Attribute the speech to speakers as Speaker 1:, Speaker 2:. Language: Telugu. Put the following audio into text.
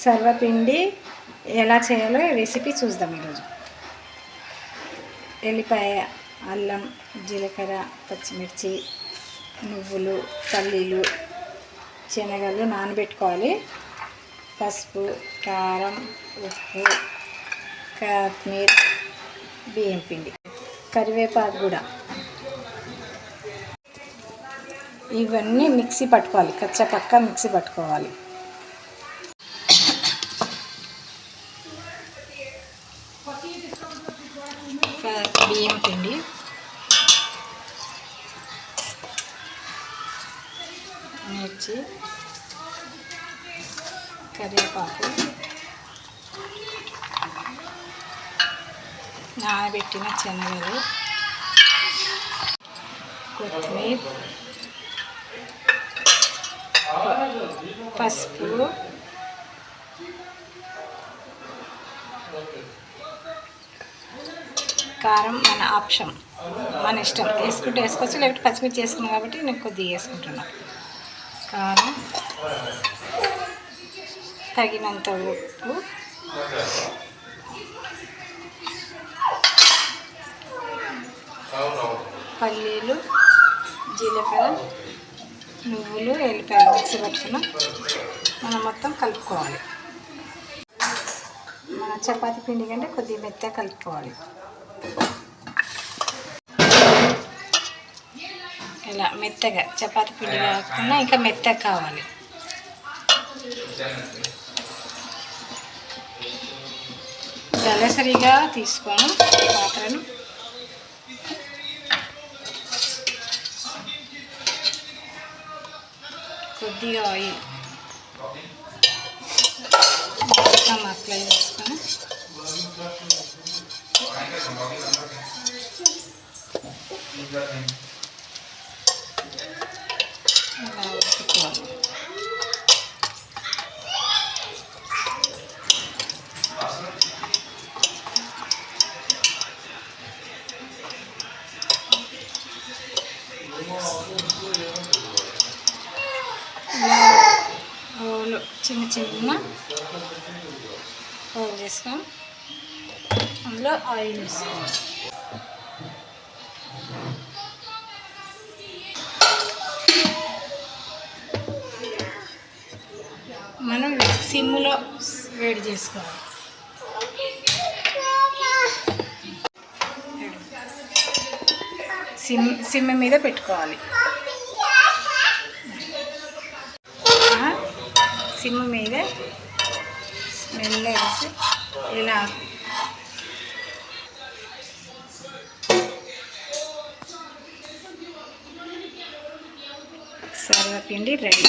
Speaker 1: సర్వపిండి ఎలా చేయాలో రెసిపీ చూద్దాం ఈరోజు. ఎల్లిపాయ, అల్లం, జీలకర్ర, పచ్చిమిర్చి, నువ్వులు, పల్లీలు, శనగలు నానబెట్టుకోవాలి. పసుపు, కారం, ఉప్పు, కొత్తిమీర, బియ్యం పిండి, కరివేపాకు కూడా ఇవన్నీ మిక్సీ పట్టుకోవాలి. కచ్చపక్క మిక్సీ పట్టుకోవాలి. బియ్యం పిండి, మిర్చి, కరివేపాకు, నానబెట్టిన శనగలు, కొత్తిమీర, పసుపు, కారం మన ఆప్షన్, మన ఇష్టం. వేసుకుంటే వేసుకోవచ్చు, లేకపోతే పచ్చిమిర్చి వేసుకున్నాను కాబట్టి నేను కొద్దిగా వేసుకుంటున్నాను. కారం, తగినంత ఉప్పు, పల్లీలు, జీలకర్ర, నువ్వులు, ఎల్లిపాయలు మిక్సీ పట్టుకున్నాం. మనం మొత్తం కలుపుకోవాలి. మన చపాతీ పిండి కంటే కొద్దిగా మెత్తగా కలుపుకోవాలి. ఇలా మెత్తగా, చపాతీ పిండి కాకుండా ఇంకా మెత్తగా కావాలి. దళసరిగా తీసుకొని పాత్రను కొద్దిగా ఆయిల్ మొత్తం అప్లై చేసుకొని ఇలా ఉట్టుకోవాలి. రోలు చిన్న చిన్న రోల్ చేసుకొని అందులో ఆయిల్ వేసుకోవాలి. మనం సిమ్లో వేడి చేసుకోవాలి. సిమ్ మీద పెట్టుకోవాలి. సిమ్ మీద స్మెల్ వేసి ఇలా సర్వపిండి రెడీ.